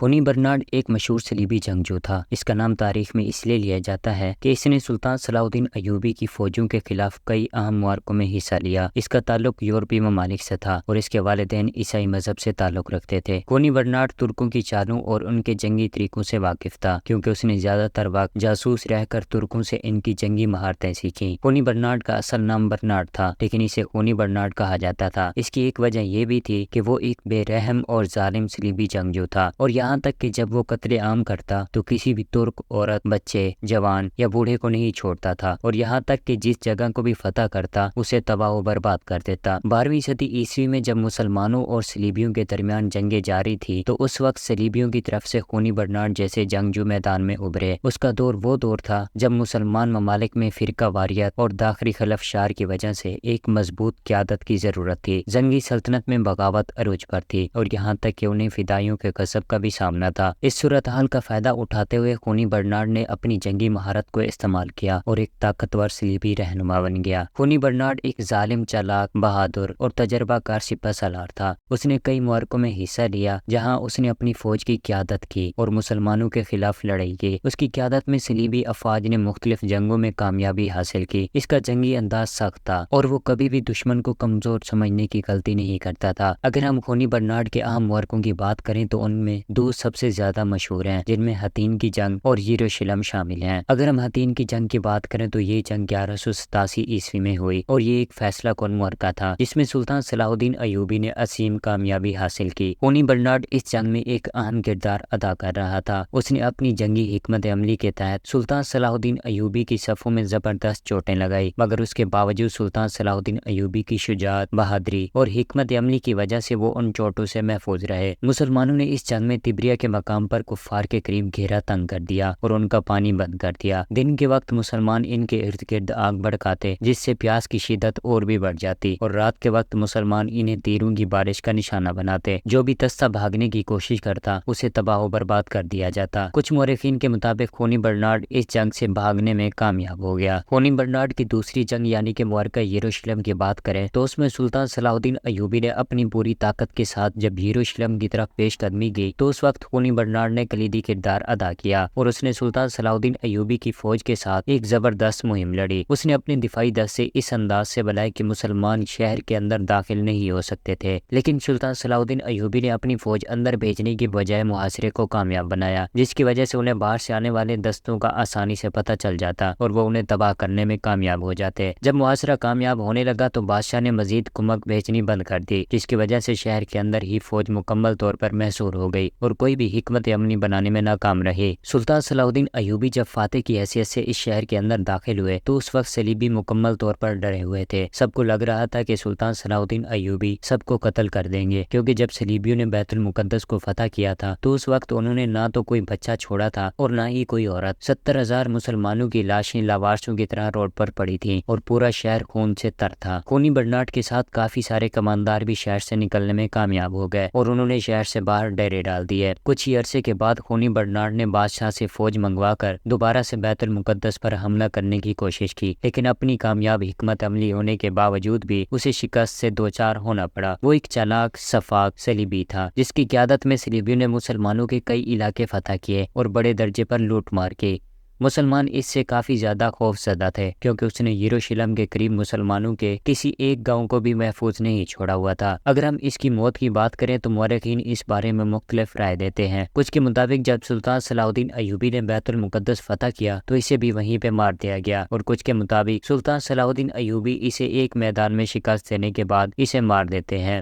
ہونی برنارڈ ایک مشہور صلیبی جنگجو تھا۔ اس کا نام تاریخ میں اس لیے لیا جاتا ہے کہ اس نے سلطان صلاح الدین ایوبی کی فوجوں کے خلاف کئی اہم معرکوں میں حصہ لیا۔ اس کا تعلق یورپی ممالک سے تھا اور اس کے والدین عیسائی مذہب سے تعلق رکھتے تھے۔ ہونی برنارڈ ترکوں کی چالوں اور ان کے جنگی طریقوں سے واقف تھا، کیونکہ اس نے زیادہ تر وقت جاسوس رہ کر ترکوں سے ان کی جنگی مہارتیں سیکھیں۔ ہونی برنارڈ کا اصل نام برنارڈ تھا، لیکن اسے ہونی برنارڈ کہا جاتا تھا۔ اس کی ایک وجہ یہ بھی تھی کہ وہ ایک بے رحم اور ظالم صلیبی جنگجو تھا، اور یہاں تک کہ جب وہ قتل عام کرتا تو کسی بھی ترک عورت، بچے، جوان یا بوڑھے کو نہیں چھوڑتا تھا، اور یہاں تک کہ جس جگہ کو بھی فتح کرتا اسے تباہ و برباد کر دیتا۔ 12ویں صدی عیسوی میں جب مسلمانوں اور صلیبیوں کے درمیان جنگیں جاری تھی تو اس وقت صلیبیوں کی طرف سے ہونی برنارڈ جیسے جنگجو میدان میں ابھرے۔ اس کا دور وہ دور تھا جب مسلمان ممالک میں فرقہ واریت اور داخلی خلفشار کی وجہ سے ایک مضبوط قیادت کی ضرورت تھی۔ زنگی سلطنت میں بغاوت عروج پر تھی اور یہاں تک کہ انہیں فدائیوں کے غضب کا بھی سامنا تھا۔ اس صورتحال کا فائدہ اٹھاتے ہوئے ہونی برنارڈ نے اپنی جنگی مہارت کو استعمال کیا اور ایک طاقتور صلیبی رہنما بن گیا۔ ہونی برنارڈ ایک ظالم، چالاک، بہادر اور تجربہ کار سپہ سالار تھا۔ اس نے کئی معرکوں میں حصہ لیا جہاں اس نے اپنی فوج کی قیادت کی اور مسلمانوں کے خلاف لڑائی کی۔ اس کی قیادت میں صلیبی افواج نے مختلف جنگوں میں کامیابی حاصل کی۔ اس کا جنگی انداز سخت تھا اور وہ کبھی بھی دشمن کو کمزور سمجھنے کی غلطی نہیں کرتا تھا۔ اگر ہم ہونی برنارڈ کے اہم معرکوں کی بات کریں تو ان میں دو سب سے زیادہ مشہور ہیں، جن میں حطین کی جنگ اور یروشلم شامل ہیں۔ اگر ہم حطین کی جنگ کی بات کریں تو یہ جنگ 1187 عیسوی میں ہوئی اور یہ ایک فیصلہ کن معرکہ تھا جس میں سلطان صلاح الدین ایوبی نے عظیم کامیابی حاصل کی۔ ہونی برنارڈ اس جنگ میں ایک اہم کردار ادا کر رہا تھا۔ اس نے اپنی جنگی حکمت عملی کے تحت سلطان صلاح الدین ایوبی کی صفوں میں زبردست چوٹیں لگائی، مگر اس کے باوجود سلطان صلاح الدین ایوبی کی شجاعت، بہادری اور حکمت عملی کی وجہ سے وہ ان چوٹوں سے محفوظ رہے۔ مسلمانوں نے اس جنگ میں تبریہ کے مقام پر کفار کے قریب گھیرا تنگ کر دیا اور ان کا پانی بند کر دیا۔ دن کے وقت مسلمان ان کے ارد گرد آگ بھڑکاتے جس سے پیاس کی شدت اور بھی بڑھ جاتی، اور رات کے وقت مسلمان انہیں تیروں کی بارش کا نشانہ بناتے۔ جو بھی تستہ بھاگنے کی کوشش کرتا اسے تباہ و برباد کر دیا جاتا۔ کچھ مورخین کے مطابق ہونی برنارڈ اس جنگ سے بھاگنے میں کامیاب ہو گیا۔ ہونی برنارڈ کی دوسری جنگ یعنی کہ معرکہ یروشلم کی بات کریں تو اس میں سلطان صلاح الدین ایوبی نے اپنی پوری طاقت کے ساتھ جب یروشلم کی طرف پیش قدمی کی تو اس وقت ہونی برنارڈ نے کلیدی کردار ادا کیا اور اس نے سلطان صلاح الدین ایوبی کی فوج کے ساتھ ایک زبردست مہم لڑی۔ اس نے اپنے دفاعی دستے اس انداز سے بنائے کہ مسلمان شہر کے اندر داخل نہیں ہو سکتے تھے، لیکن سلطان صلاح الدین ایوبی نے اپنی فوج اندر بھیجنے کی بجائے محاصرے کو کامیاب بنایا، جس کی وجہ سے انہیں باہر سے آنے والے دستوں کا آسانی سے پتہ چل جاتا اور وہ انہیں تباہ کرنے میں کامیاب ہو جاتے۔ جب محاصرہ کامیاب ہونے لگا تو بادشاہ نے مزید کمک بھیجنی بند کر دی، جس کی وجہ سے شہر کے اندر ہی فوج مکمل طور پر محصور ہو گئی اور کوئی بھی حکمت عملی بنانے میں ناکام رہی۔ سلطان صلاح الدین ایوبی جب فاتح کی حیثیت سے اس شہر کے اندر داخل ہوئے تو اس وقت صلیبی مکمل طور پر ڈرے ہوئے تھے۔ سب کو لگ رہا تھا کہ سلطان صلاح الدین ایوبی سب کو قتل کر دیں گے، کیونکہ جب صلیبیوں نے بیت المقدس کو فتح کیا تھا تو اس وقت انہوں نے نہ تو کوئی بچہ چھوڑا تھا اور نہ ہی کوئی عورت۔ 70,000 مسلمانوں کی لاشیں لاوارثوں کی طرح روڈ پر پڑی تھیں اور پورا شہر خون سے تر تھا۔ ہونی برنارڈ کے ساتھ کافی سارے کماندار بھی شہر سے نکلنے میں کامیاب ہو گئے اور انہوں نے شہر سے باہر ڈیرے ڈال دیے۔ کچھ ہی عرصے کے بعد ہونی برنارڈ نے بادشاہ سے فوج منگوا کر دوبارہ سے بیت المقدس پر حملہ کرنے کی کوشش کی، لیکن اپنی کامیاب حکمت عملی ہونے کے باوجود بھی اسے شکست سے دوچار ہونا پڑا۔ وہ ایک چالاک، شفاق صلیبی تھا جس کی قیادت میں صلیبیوں نے مسلمانوں کے کئی علاقے فتح کیے اور بڑے درجے پر لوٹ مار کی۔ مسلمان اس سے کافی زیادہ خوف زدہ تھے کیونکہ اس نے یروشلم کے قریب مسلمانوں کے کسی ایک گاؤں کو بھی محفوظ نہیں چھوڑا ہوا تھا۔ اگر ہم اس کی موت کی بات کریں تو مورخین اس بارے میں مختلف رائے دیتے ہیں۔ کچھ کے مطابق جب سلطان صلاح الدین ایوبی نے بیت المقدس فتح کیا تو اسے بھی وہیں پہ مار دیا گیا، اور کچھ کے مطابق سلطان صلاح الدین ایوبی اسے ایک میدان میں شکست دینے کے بعد اسے مار دیتے ہیں۔